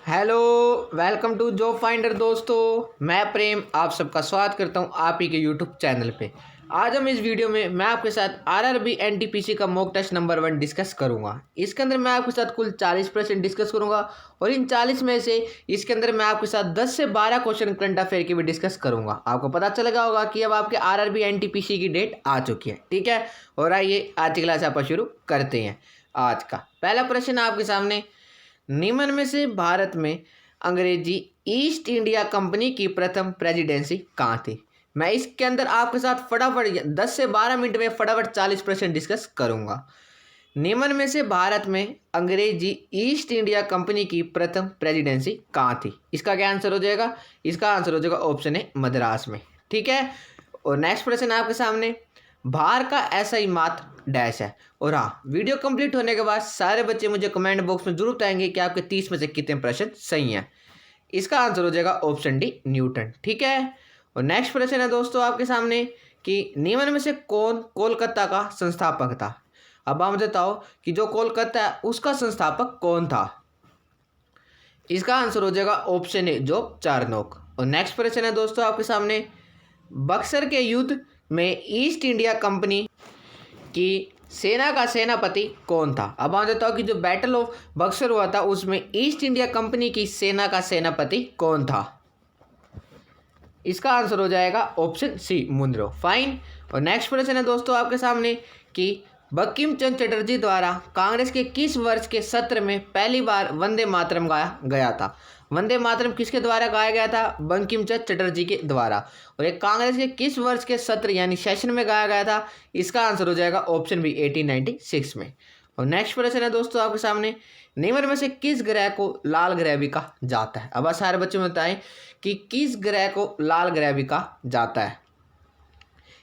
Hello. Welcome to job finder दोस्तों, मैं प्रेम आप सबका स्वागत करता हूं आप ही के यूट्यूब चैनल पे। आज हम इस वीडियो में मैं आपके साथ आरआरबी एनटीपीसी का मॉक टेस्ट नंबर 1 डिस्कस करूंगा। इसके अंदर मैं आपके साथ कुल 40% डिस्कस करूंगा और इन 40 में से इसके अंदर मैं आपके साथ 10 से 12 क्वेश्चन करंट अफेयर की भी डिस्कस करूंगा। आपको पता चलेगा होगा कि अब आपके आरआरबी एनटीपीसी की डेट आ चुकी है, ठीक है। और आइए आज की क्लास आप शुरू करते हैं। आज का पहला प्रश्न आपके सामने, निम्न में से भारत में अंग्रेजी ईस्ट इंडिया कंपनी की प्रथम प्रेसिडेंसी कहाँ थी। मैं इसके अंदर आपके साथ फटाफट 10 से 12 मिनट में फटाफट 40% डिस्कस करूंगा। निम्न में से भारत में अंग्रेजी ईस्ट इंडिया कंपनी की प्रथम प्रेसिडेंसी कहाँ थी। इसका क्या आंसर हो जाएगा? इसका आंसर हो जाएगा ऑप्शन है मद्रास में, ठीक है। और नेक्स्ट प्रश्न आपके सामने, भार का ऐसा ही मात्र डैश है। और हाँ, वीडियो कंप्लीट होने के बाद सारे बच्चे मुझे कमेंट बॉक्स में जरूर बताएंगे कि आपके 30 में से कितने प्रश्न सही हैं। इसका आंसर हो जाएगा ऑप्शन डी न्यूटन, ठीक है। और नेक्स्ट प्रश्न है दोस्तों आपके सामने कि निम्न में से कौन कोलकाता का संस्थापक था। अब आप बताओ कि जो कोलकाता है उसका संस्थापक कौन था। इसका आंसर हो जाएगा ऑप्शन ए जॉब चार्नोक। और नेक्स्ट प्रश्न है दोस्तों आपके सामने, बक्सर के युद्ध में ईस्ट इंडिया कंपनी की सेना का सेनापति कौन था। अब आप बताओ कि जो बैटल ऑफ बक्सर हुआ था उसमें ईस्ट इंडिया कंपनी की सेना का सेनापति कौन था। इसका आंसर हो जाएगा ऑप्शन सी मुनरो, फाइन। और नेक्स्ट प्रश्न है दोस्तों आपके सामने कि बंकिम चंद्र चटर्जी द्वारा कांग्रेस के किस वर्ष के सत्र में पहली बार वंदे मातरम गाया गया था। वंदे मातरम किसके द्वारा गाया गया था? बंकिम चंद्र चटर्जी के द्वारा। और ये कांग्रेस के किस वर्ष के सत्र यानी सेशन में गाया गया था। इसका आंसर हो जाएगा ऑप्शन बी 1896 में। और नेक्स्ट प्रश्न है दोस्तों आपके सामने, निम्न में से किस ग्रह को लाल ग्रह भी कहा जाता है। अब सारे बच्चे बताएं कि किस ग्रह को लाल ग्रह भी कहा जाता है।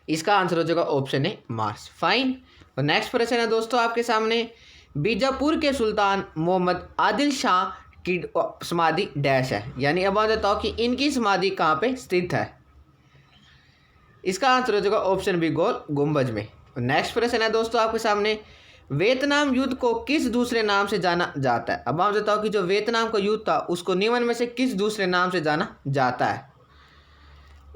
इसका आंसर हो जाएगा ऑप्शन ए मार्स, फाइन। और नेक्स्ट प्रश्न है दोस्तों आपके सामने, बीजापुर के सुल्तान मोहम्मद आदिल शाह की समाधि डैश है, यानी अब बताओ कि इनकी समाधि कहाँ पे स्थित है। इसका आंसर हो जाएगा ऑप्शन बी गोल गुंबज में। नेक्स्ट प्रश्न है दोस्तों आपके सामने, वियतनाम युद्ध को किस दूसरे नाम से जाना जाता है। अब आप बताओ कि जो वियतनाम का युद्ध था उसको निम्न में से किस दूसरे नाम से जाना जाता है।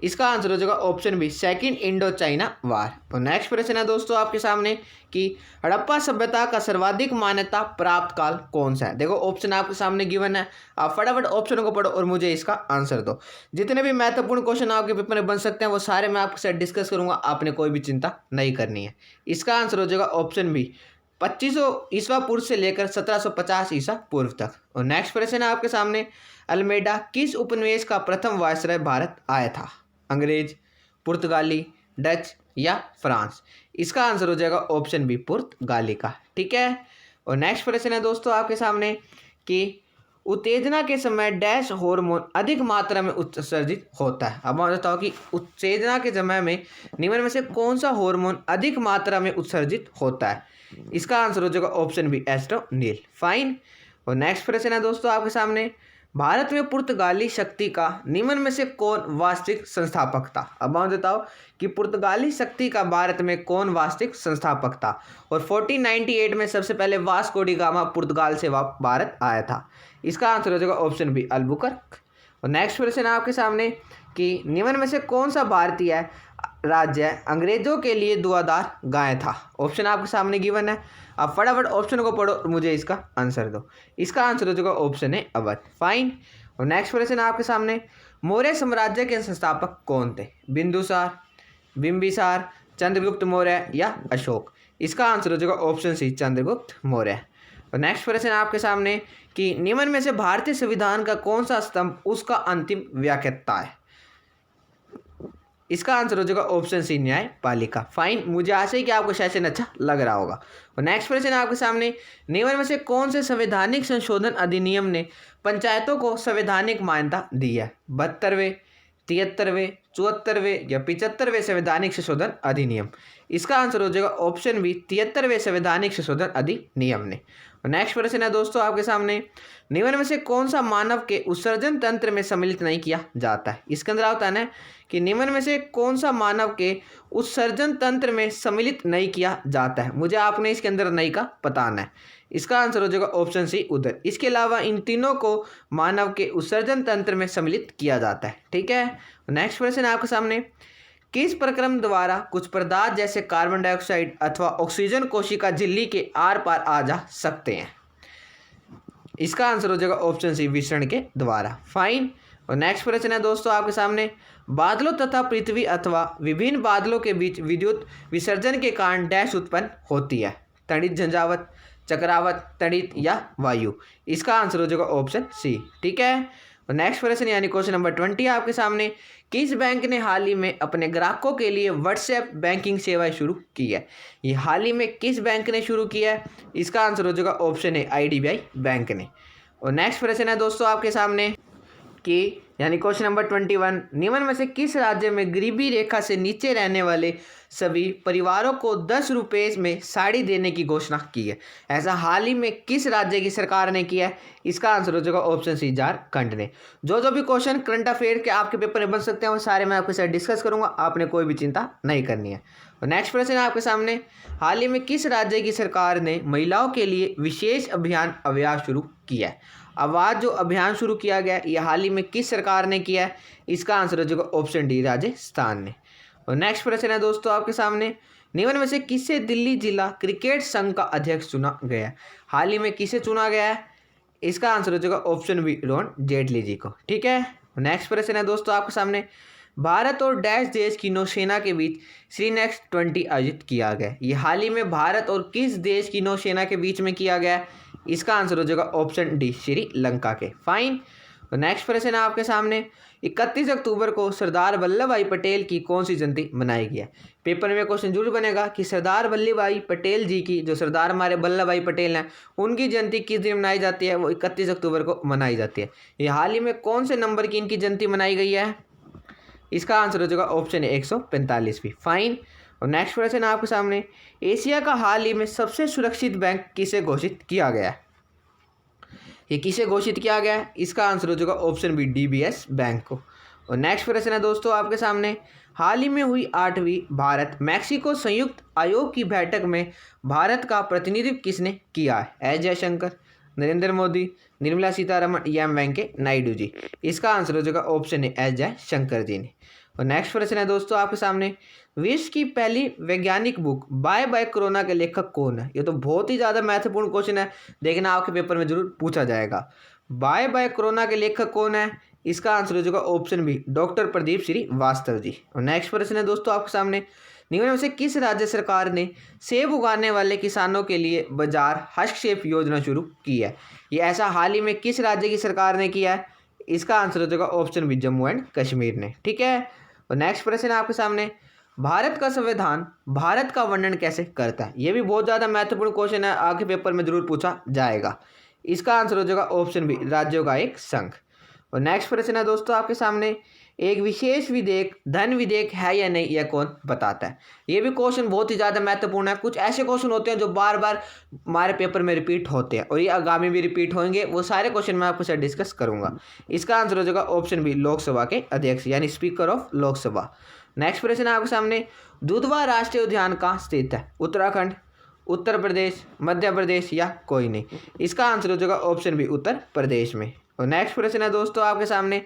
इसका आंसर हो जाएगा option B second Indo China war. और नेक्स्ट प्रश्न है दोस्तों आपके सामने कि हड़प्पा सभ्यता का सर्वाधिक मान्यता प्राप्त काल कौन सा है। देखो ऑप्शन आपके सामने गिवन है, आप फटाफट ऑप्शन को पढ़ो और मुझे इसका आंसर दो। जितने भी महत्वपूर्ण क्वेश्चन आपके पेपर में बन सकते हैं वो सारे मैं आपके साथ डिस्कस करूंगा, आपने कोई भी चिंता नहीं करनी है। इसका आंसर हो जाएगा ऑप्शन बी 2500 ईस्वा पूर्व से लेकर 1750 ईसा पूर्व तक। और नेक्स्ट प्रश्न है आपके सामने, अल्मेडा किस उपनिवेश का प्रथम वायसराय भारत आया था। अंग्रेज, पुर्तगाली, डच या फ्रांस। इसका आंसर हो जाएगा ऑप्शन बी पुर्तगाली का, ठीक है। और नेक्स्ट प्रश्न है दोस्तों आपके सामने कि उत्तेजना के समय डैश हार्मोन अधिक मात्रा में उत्सर्जित होता है। अब मैं बताओ कि उत्तेजना के समय में निम्न में से कौन सा हार्मोन अधिक मात्रा में उत्सर्जित होता है। इसका आंसर हो जाएगा ऑप्शन बी एस्ट्रोनिल, फाइन। और नेक्स्ट प्रश्न है दोस्तों आपके सामने, भारत में पुर्तगाली शक्ति का निम्न में से कौन वास्तविक संस्थापक था। अब आप बताओ कि पुर्तगाली शक्ति का भारत में कौन वास्तविक संस्थापक था। और 1498 में सबसे पहले वास्को डी गामा पुर्तगाल से भारत आया था। इसका आंसर हो जाएगा ऑप्शन बी अल्बुकर्क। और नेक्स्ट प्रश्न है आपके सामने कि निम्न में से कौन सा भारतीय राज्य अंग्रेजों के लिए दुआदार गाय था। ऑप्शन आपके सामने गिवन है, आप फटाफट ऑप्शन को पढ़ो और मुझे इसका आंसर दो। इसका आंसर हो जाएगा ऑप्शन है अवध, फाइन। और नेक्स्ट प्रश्न आपके सामने, मौर्य साम्राज्य के संस्थापक कौन थे। बिंदुसार, बिंबिसार, चंद्रगुप्त मौर्य या अशोक। इसका आंसर हो जाएगा ऑप्शन सी चंद्रगुप्त मौर्य। और नेक्स्ट प्रश्न आपके सामने कि निम्न में से भारतीय संविधान का कौन सा स्तंभ उसका अंतिम व्याख्याता है। इसका आंसर हो जाएगा ऑप्शन सी न्यायपालिका, फाइन। मुझे आशा है कि आपको सेशन अच्छा लग रहा होगा। और नेक्स्ट प्रश्न आपके सामने, निम्न में से कौन से संवैधानिक संशोधन अधिनियम ने पंचायतों को संवैधानिक मान्यता दी है। 72वें, 73वें, 74वें या 75वें संवैधानिक संशोधन अधिनियम। इसका आंसर हो जाएगा ऑप्शन बी 73वें संवैधानिक संशोधन अधिनियम ने। और नेक्स्ट प्रश्न है दोस्तों आपके सामने, निम्न में से कौन सा मानव के उत्सर्जन तंत्र में सम्मिलित नहीं किया जाता है। इसके अंदर होता है ना कि निम्न में से कौन सा मानव के उत्सर्जन तंत्र में सम्मिलित नहीं किया जाता है। मुझे आपने इसके अंदर नहीं का बताना है। इसका आंसर हो जाएगा ऑप्शन सी उदर। इसके अलावा इन तीनों को मानव के उत्सर्जन तंत्र में सम्मिलित किया जाता है। ठीक है, नेक्स्ट प्रश्न है आपके सामने, किस प्रक्रम द्वारा कुछ पदार्थ जैसे कार्बन डाइऑक्साइड अथवा ऑक्सीजन कोशिका झिल्ली के आर पार आ जा सकते हैं? इसका आंसर हो जाएगा ऑप्शन सी विसरण के द्वारा। फाइन। और नेक्स्ट प्रश्न है दोस्तों आपके सामने, बादलों तथा पृथ्वी अथवा विभिन्न बादलों के बीच विद्युत विसर्जन के कारण डैश उत्पन्न होती है? तड़ित, झंझावत, चक्रावत, तड़ित या वायु? इसका आंसर हो जाएगा ऑप्शन सी। ठीक है, और नेक्स्ट प्रश्न यानी क्वेश्चन नंबर 20 आपके सामने, किस बैंक ने हाल ही में अपने ग्राहकों के लिए व्हाट्सएप बैंकिंग सेवाएं शुरू की है? ये हाल ही में किस बैंक ने शुरू किया है? इसका आंसर हो जाएगा ऑप्शन है IDBI बैंक ने। और नेक्स्ट प्रश्न है दोस्तों आपके सामने कि यानी क्वेश्चन नंबर 21, निम्न में से किस राज्य में गरीबी रेखा से नीचे रहने वाले सभी परिवारों को 10 रुपये में साड़ी देने की घोषणा की है? ऐसा हाल ही में किस राज्य की सरकार ने किया है? इसका आंसर हो जाएगा ऑप्शन सी झारखंड ने। जो भी क्वेश्चन करंट अफेयर के आपके पेपर में बन सकते हैं वो सारे मैं आपके साथ डिस्कस करूंगा, आपने कोई भी चिंता नहीं करनी है। और नेक्स्ट प्रश्न है आपके सामने, हाल ही में किस राज्य की सरकार ने महिलाओं के लिए विशेष अभियान शुरू किया है? आवाज़ जो अभियान शुरू किया गया ये हाल ही में किस सरकार ने किया है? इसका आंसर हो जाएगा ऑप्शन डी राजस्थान ने। और नेक्स्ट प्रश्न है दोस्तों आपके सामने, निम्न में से किसे दिल्ली जिला क्रिकेट संघ का अध्यक्ष चुना गया है? हाल ही में किसे चुना गया है? इसका आंसर हो जाएगा ऑप्शन बी अरुण जेटली जी को। ठीक है, नेक्स्ट प्रश्न है दोस्तों आपके सामने, भारत और डैश देश की नौसेना के बीच श्रीनेक्स 20 आयोजित किया गया। ये हाल ही में भारत और किस देश की नौसेना के बीच में किया गया? इसका आंसर हो जाएगा ऑप्शन डी श्रीलंका के। फाइन। तो नेक्स्ट प्रश्न है आपके सामने, 31 अक्टूबर को सरदार वल्लभ भाई पटेल की कौन सी जयंती मनाई गई है? पेपर में क्वेश्चन जरूर बनेगा कि सरदार वल्लभ भाई पटेल जी की, जो सरदार हमारे वल्लभ भाई पटेल हैं, उनकी जयंती किस दिन मनाई जाती है? वो 31 अक्टूबर को मनाई जाती है। ये हाल ही में कौन से नंबर की इनकी जयंती मनाई गई है? इसका आंसर हो जाएगा ऑप्शन है 145वीं। फाइन। और नेक्स्ट प्रश्न है आपके सामने, एशिया का हाल ही में सबसे सुरक्षित बैंक किसे घोषित किया गया है? ये किसे घोषित किया गया है? इसका आंसर हो जाएगा ऑप्शन बी DBS बैंक को। और नेक्स्ट प्रश्न है दोस्तों आपके सामने, हाल ही में हुई 8वीं भारत मैक्सिको संयुक्त आयोग की बैठक में भारत का प्रतिनिधित्व किसने किया है? एस जयशंकर, नरेंद्र मोदी, निर्मला सीतारमण या वेंकैया नायडू जी? इसका आंसर हो जाएगा ऑप्शन है एस जयशंकर जी ने। और नेक्स्ट प्रश्न है दोस्तों आपके सामने, विश्व की पहली वैज्ञानिक बुक बाय बाय कोरोना के लेखक कौन है? ये तो बहुत ही ज़्यादा महत्वपूर्ण क्वेश्चन है, देखना आपके पेपर में जरूर पूछा जाएगा। बाय बाय कोरोना के लेखक कौन है? इसका आंसर हो जाएगा option B doctor Pradeep Shrivastava ji. और नेक्स्ट प्रश्न है दोस्तों आपके सामने, निम्न में से किस राज्य सरकार ने सेब उगाने वाले किसानों के लिए बाजार हस्तक्षेप योजना शुरू की है? ये ऐसा हाल ही में किस राज्य की सरकार ने किया है? इसका आंसर हो जाएगा option B Jammu and Kashmir ने। ठीक है, और नेक्स्ट प्रश्न है आपके सामने, भारत का संविधान भारत का वर्णन कैसे करता है? ये भी बहुत ज़्यादा महत्वपूर्ण क्वेश्चन है, आगे पेपर में जरूर पूछा जाएगा। इसका आंसर हो जाएगा ऑप्शन बी राज्यों का एक संघ। और नेक्स्ट प्रश्न है दोस्तों आपके सामने, एक विशेष विधेयक धन विधेयक है या नहीं, यह कौन बताता है? ये भी क्वेश्चन बहुत ही ज़्यादा महत्वपूर्ण है। कुछ ऐसे क्वेश्चन होते हैं जो बार बार हमारे पेपर में रिपीट होते हैं और ये आगामी भी रिपीट होंगे, वो सारे क्वेश्चन मैं आपके साथ डिस्कस करूंगा। इसका आंसर हो जाएगा ऑप्शन बी लोकसभा के अध्यक्ष यानी स्पीकर ऑफ लोकसभा। नेक्स्ट प्रश्न है आपके सामने, दुधवा राष्ट्रीय उद्यान कहाँ स्थित है? उत्तराखंड, उत्तर प्रदेश, मध्य प्रदेश या कोई नहीं? इसका आंसर हो जाएगा ऑप्शन बी उत्तर प्रदेश में। और नेक्स्ट प्रश्न है दोस्तों आपके सामने,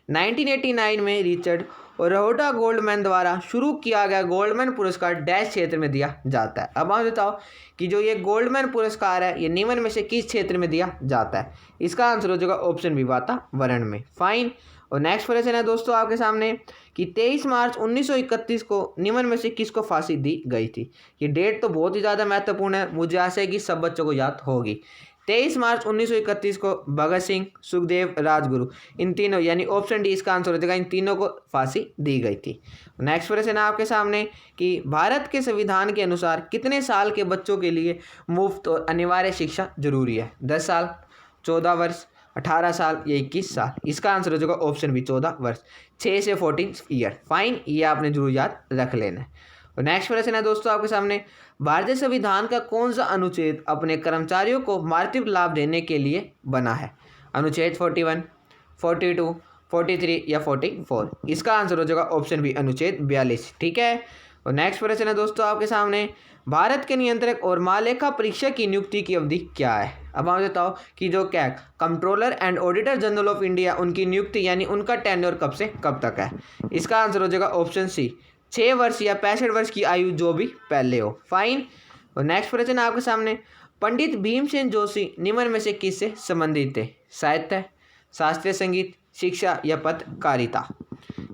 1989 में रिचर्ड और रहोडा गोल्डमैन द्वारा शुरू किया गया गोल्डमैन पुरस्कार डैश क्षेत्र में दिया जाता है? अब आप बताओ कि जो ये गोल्डमैन पुरस्कार है ये निम्न में से किस क्षेत्र में दिया जाता है? इसका आंसर हो जाएगा ऑप्शन बी वातावरण में। फाइन। और नेक्स्ट प्रश्न है दोस्तों आपके सामने कि 23 मार्च 1931 को निम्न में से किसको फांसी दी गई थी? ये डेट तो बहुत ही ज़्यादा महत्वपूर्ण है, मुझे आशा है कि सब बच्चों को याद होगी। 23 मार्च 1931 को भगत सिंह, सुखदेव, राजगुरु, इन तीनों यानी ऑप्शन डी इसका आंसर हो जाएगा, इन तीनों को फांसी दी गई थी। नेक्स्ट प्रश्न है आपके सामने कि भारत के संविधान के अनुसार कितने साल के बच्चों के लिए मुफ्त और अनिवार्य शिक्षा जरूरी है? 10 साल, 14 वर्ष, 18 साल या 21 साल? इसका आंसर हो जाएगा ऑप्शन बी 14 वर्ष, 6 से 14 ईयर। फाइन, ये आपने जरूर याद रख लेना है। और नेक्स्ट प्रश्न है दोस्तों आपके सामने, भारतीय संविधान का कौन सा अनुच्छेद अपने कर्मचारियों को मातृत्व लाभ देने के लिए बना है? अनुच्छेद 41, 42, 43 या 44? इसका आंसर हो जाएगा ऑप्शन बी अनुच्छेद 42। ठीक है, और नेक्स्ट प्रश्न है दोस्तों आपके सामने, भारत के नियंत्रक और महालेखा परीक्षक की नियुक्ति की अवधि क्या है। अब आप बताओ कि जो क्या controller and auditor general of India, उनकी नियुक्ति यानी उनका टेन्योर कब से कब तक है। इसका आंसर हो जाएगा ऑप्शन सी, 6 वर्ष या 65 वर्ष की आयु जो भी पहले हो। फाइन। और नेक्स्ट प्रश्न है आपके सामने, पंडित भीमसेन जोशी निम्न में से किससे संबंधित थे। साहित्य, शास्त्रीय संगीत, शिक्षा या पत्रकारिता।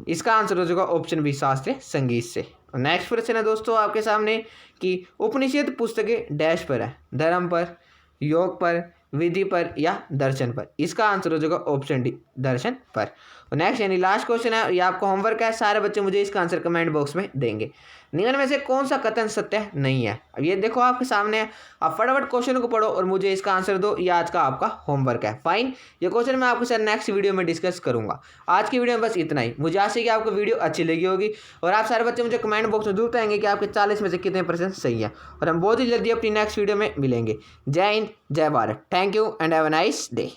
इसका आंसर हो जाएगा ऑप्शन बी, शास्त्रीय संगीत से। और नेक्स्ट प्रश्न है दोस्तों आपके सामने कि उपनिषद पुस्तकें डैश पर है, धर्म पर, योग पर, विधि पर या दर्शन पर। इसका आंसर हो जाएगा ऑप्शन डी, दर्शन पर। और नेक्स्ट यानी लास्ट क्वेश्चन है, ये आपका होमवर्क है, सारे बच्चे मुझे इसका आंसर कमेंट बॉक्स में देंगे। निम्न में से कौन सा कथन सत्य नहीं है। अब ये देखो आपके सामने है, आप फटाफट क्वेश्चन को पढ़ो और मुझे इसका आंसर दो, ये आज का आपका होमवर्क है। फाइन। ये क्वेश्चन मैं आपके साथ नेक्स्ट वीडियो में डिस्कस करूंगा। आज की वीडियो में बस इतना ही। मुझे आशा है कि आपको वीडियो अच्छी लगी होगी और आप सारे बच्चे मुझे कमेंट बॉक्स में जरूर बताएंगे कि आपके 40 में से कितने % सही है। और हम बहुत ही जल्दी अपनी नेक्स्ट वीडियो में मिलेंगे। जय हिंद, जय Bharat. Thank you and have a nice day.